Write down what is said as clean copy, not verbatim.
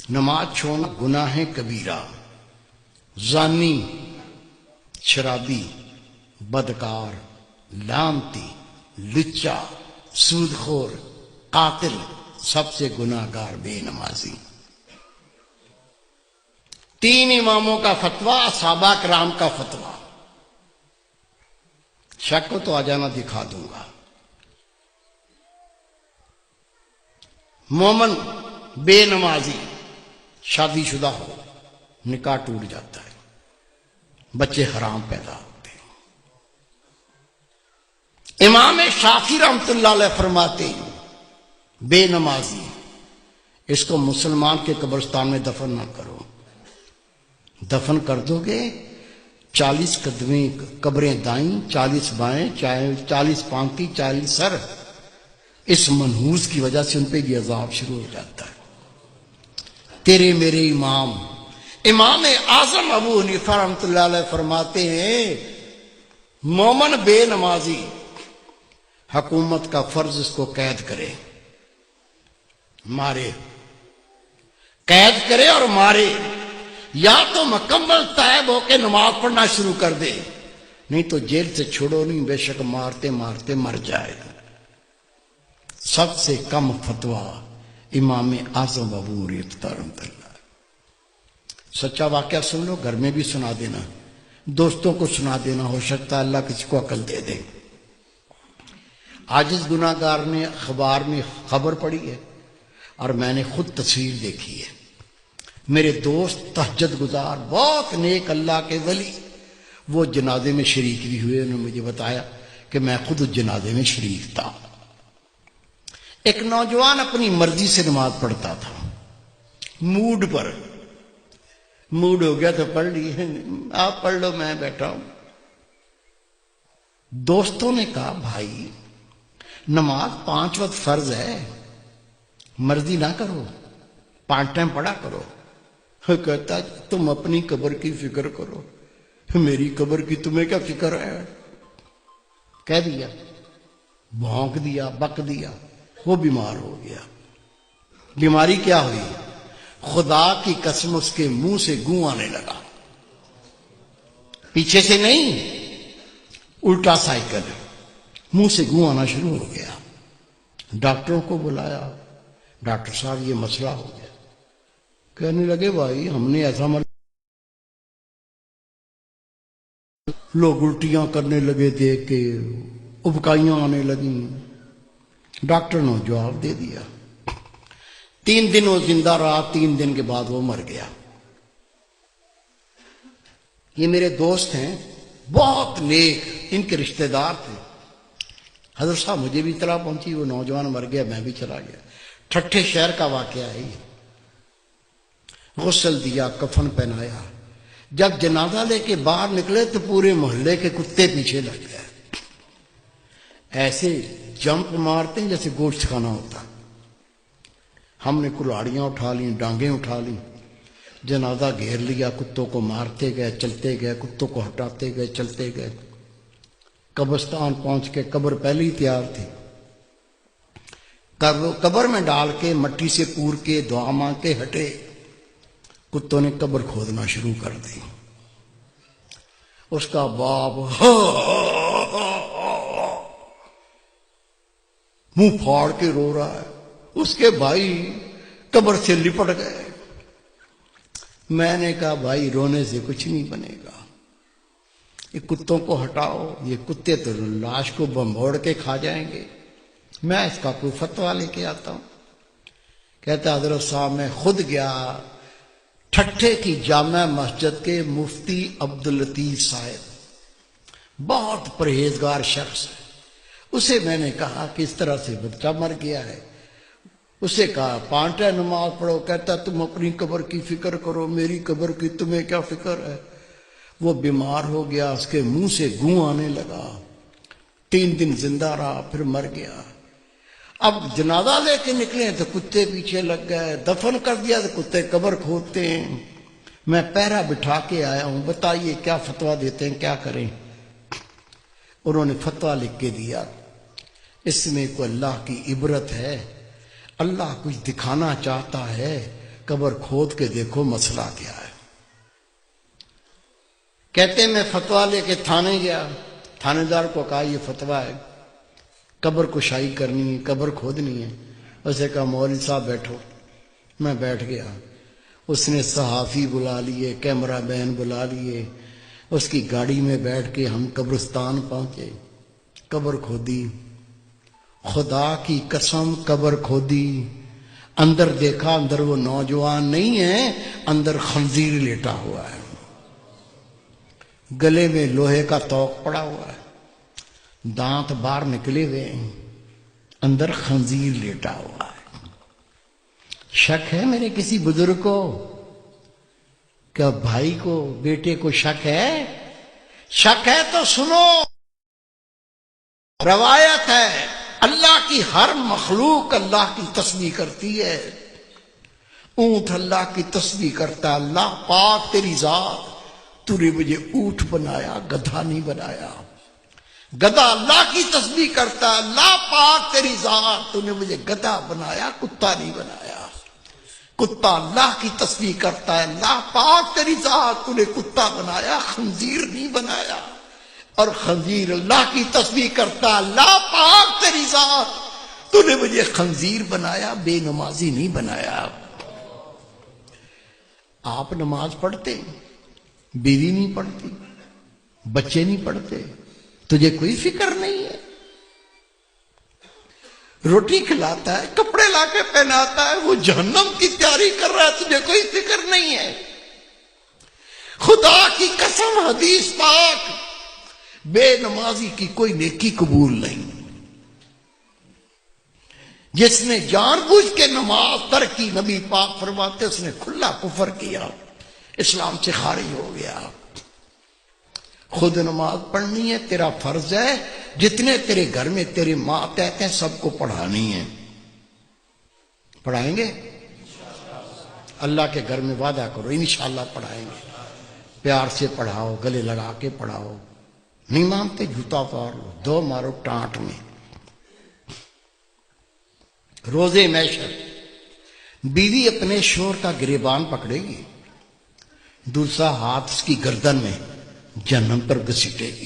نماز چھوڑنا گناہ کبیرہ، زانی، شرابی، بدکار، لعنتی، لچا، سود خور، قاتل، سب سے گناہ گار بے نمازی۔ 3 اماموں کا فتویٰ، صحابہ کرام کا فتویٰ۔ شک کو تو آ جانا، دکھا دوں گا۔ مومن بے نمازی شادی شدہ ہو، نکاح ٹوٹ جاتا ہے، بچے حرام پیدا ہوتے ہیں۔ امام شافعی رحمۃ اللہ علیہ فرماتے ہیں بے نمازی اس کو مسلمان کے قبرستان میں دفن نہ کرو، دفن کر دو گے 40 قدمیں قبریں دائیں، 40 بائیں، 40 پانتی، 40 سر، اس منحوس کی وجہ سے ان پہ یہ عذاب شروع ہو جاتا ہے۔ تیرے میرے امام اعظم ابو حنیفہ رحمۃ اللہ علیہ فرماتے ہیں مومن بے نمازی حکومت کا فرض اس کو قید کرے، مارے، قید کرے اور مارے، یا تو مکمل تائب ہو کے نماز پڑھنا شروع کر دے، نہیں تو جیل سے چھوڑو نہیں، بے شک مارتے مارتے مر جائے گا۔ سب سے کم فتویٰ امام اعظم ابو حنیفہ رحمۃ اللہ۔ سچا واقعہ سن لو، گھر میں بھی سنا دینا، دوستوں کو سنا دینا، ہو سکتا ہے اللہ کسی کو عقل دے دے۔ عاجز گناہ گار نے اخبار میں خبر پڑھی ہے اور میں نے خود تصویر دیکھی ہے۔ میرے دوست تہجد گزار، بہت نیک اللہ کے ولی، وہ جنازے میں شریک بھی ہوئے، انہوں نے مجھے بتایا کہ میں خود اس جنازے میں شریک تھا۔ ایک نوجوان اپنی مرضی سے نماز پڑھتا تھا، موڈ پر، موڈ ہو گیا تو پڑھ لی، آپ پڑھ لو میں بیٹھا ہوں۔ دوستوں نے کہا بھائی نماز 5 وقت فرض ہے، مرضی نہ کرو، 5 ٹائم پڑھا کرو۔ کہتا تم اپنی قبر کی فکر کرو، میری قبر کی تمہیں کیا فکر ہے؟ کہہ دیا، بھونک دیا، بک دیا، وہ بیمار ہو گیا۔ بیماری کیا ہوئی؟ خدا کی قسم اس کے منہ سے گوں آنے لگا، پیچھے سے نہیں، الٹا سائیکل، منہ سے گوں آنا شروع ہو گیا۔ ڈاکٹروں کو بلایا، ڈاکٹر صاحب یہ مسئلہ ہو گیا۔ کہنے لگے بھائی ہم نے ایسا لوگ الٹیاں کرنے لگے دیکھ کے، ابکائیاں آنے لگیں۔ ڈاکٹر نے جواب دے دیا۔ 3 دن وہ زندہ رہا، 3 دن کے بعد وہ مر گیا۔ یہ میرے دوست ہیں، بہت نیک، ان کے رشتہ دار تھے۔ حضرت صاحب مجھے بھی اطلاع پہنچی وہ نوجوان مر گیا، میں بھی چلا گیا۔ ٹھٹھے شہر کا واقعہ ہے یہ۔ غسل دیا، کفن پہنایا، جب جنازہ لے کے باہر نکلے تو پورے محلے کے کتے پیچھے لگ گئے، ایسے جمپ مارتے ہیں جیسے گوشت کھانا ہوتا۔ ہم نے کلاڑیاں اٹھا لیں، ڈانگیں اٹھا لیں، جنازہ گھیر لیا، کتوں کو مارتے گئے، چلتے گئے، کتوں کو ہٹاتے گئے، چلتے گئے۔ قبرستان پہنچ کے قبر پہلے ہی تیار تھی، قبر میں ڈال کے مٹی سے پور کے دعا مانگ کے ہٹے، کتوں نے قبر کھودنا شروع کر دی۔ اس کا باپ منہ پھاڑ کے رو رہا ہے، اس کے بھائی قبر سے لپٹ گئے۔ میں نے کہا بھائی رونے سے کچھ نہیں بنے گا، یہ کتوں کو ہٹاؤ، یہ کتے تو لاش کو بمبوڑ کے کھا جائیں گے، میں اس کا کوئی فتویٰ لے کے آتا ہوں۔ کہتا حضرت صاحب میں خود گیا ٹھٹھے کی جامع مسجد کے مفتی عبداللطیف صاحب، بہت پرہیزگار شخص ہے، اسے میں نے کہا کہ اس طرح سے بچہ مر گیا ہے، اسے کہا 5 ٹائم نماز پڑھو، کہتا تم اپنی قبر کی فکر کرو، میری قبر کی تمہیں کیا فکر ہے؟ وہ بیمار ہو گیا، اس کے منہ سے گوں آنے لگا، 3 دن زندہ رہا، پھر مر گیا۔ اب جنازہ لے کے نکلے تو کتے پیچھے لگ گئے، دفن کر دیا تو کتے قبر کھودتے ہیں۔ میں پہرا بٹھا کے آیا ہوں، بتائیے کیا فتویٰ دیتے ہیں، کیا کریں؟ انہوں نے فتویٰ لکھ کے دیا، اس میں کوئی اللہ کی عبرت ہے، اللہ کچھ دکھانا چاہتا ہے قبر کھود کے دیکھو مسئلہ کیا ہے۔ کہتے میں فتویٰ لے کے تھانے گیا، تھانے دار کو کہا یہ فتویٰ ہے، قبر کشائی کرنی ہے، قبر کھودنی ہے۔ اسے کہا مولوی صاحب بیٹھو۔ میں بیٹھ گیا، اس نے صحافی بلا لیے، کیمرہ مین بلا لیے، اس کی گاڑی میں بیٹھ کے ہم قبرستان پہنچے، قبر کھودی، خدا کی قسم قبر کھودی، اندر دیکھا، اندر وہ نوجوان نہیں ہے، اندر خنزیر لیٹا ہوا ہے، گلے میں لوہے کا توق پڑا ہوا ہے، دانت باہر نکلے ہوئے ہیں، اندر خنزیر لیٹا ہوا ہے۔ شک ہے میرے کسی بزرگ کو؟ کیا بھائی کو، بیٹے کو شک ہے؟ شک ہے تو سنو، روایت ہے اللہ کی ہر مخلوق اللہ کی تسبیح کرتی ہے۔ اونٹ اللہ کی تسبیح کرتا ہے، اللہ پاک تیری ذات، تو نے مجھے اونٹ بنایا، گدھا نہیں بنایا۔ گدھا اللہ کی تسبیح کرتا ہے، اللہ پاک تیری ذات، تو نے مجھے گدھا بنایا، کتا نہیں بنایا۔ کتا اللہ کی تسبیح کرتا ہے، اللہ پاک تیری ذات، تو نے کتا بنایا، خنزیر نہیں بنایا۔ اور خنزیر اللہ کی تسبیح کرتا ہے، اللہ پاک تیری ذات، تو نے مجھے خنزیر بنایا، بے نمازی نہیں بنایا۔ آپ نماز پڑھتے، بیوی نہیں پڑھتی، بچے نہیں پڑھتے، تجھے کوئی فکر نہیں ہے؟ روٹی کھلاتا ہے، کپڑے لا کے پہناتا ہے، وہ جہنم کی تیاری کر رہا ہے، تجھے کوئی فکر نہیں ہے؟ خدا کی قسم حدیث پاک، بے نمازی کی کوئی نیکی قبول نہیں۔ جس نے جان بوجھ کے نماز ترک کی، نبی پاک فرماتے اس نے کھلا کفر کیا، اسلام سے خارج ہو گیا۔ خود نماز پڑھنی ہے، تیرا فرض ہے، جتنے تیرے گھر میں تیرے ماتحت ہیں سب کو پڑھانی ہے۔ پڑھائیں گے؟ اللہ کے گھر میں وعدہ کرو انشاءاللہ پڑھائیں گے۔ پیار سے پڑھاؤ، گلے لگا کے پڑھاؤ، نہیں مانتے جوتا اتار لو، دو مارو ٹانٹ میں۔ روزے محشر بیوی اپنے شوہر کا گریبان پکڑے گی، دوسرا ہاتھ اس کی گردن میں جہنم پر گھسیٹے گی۔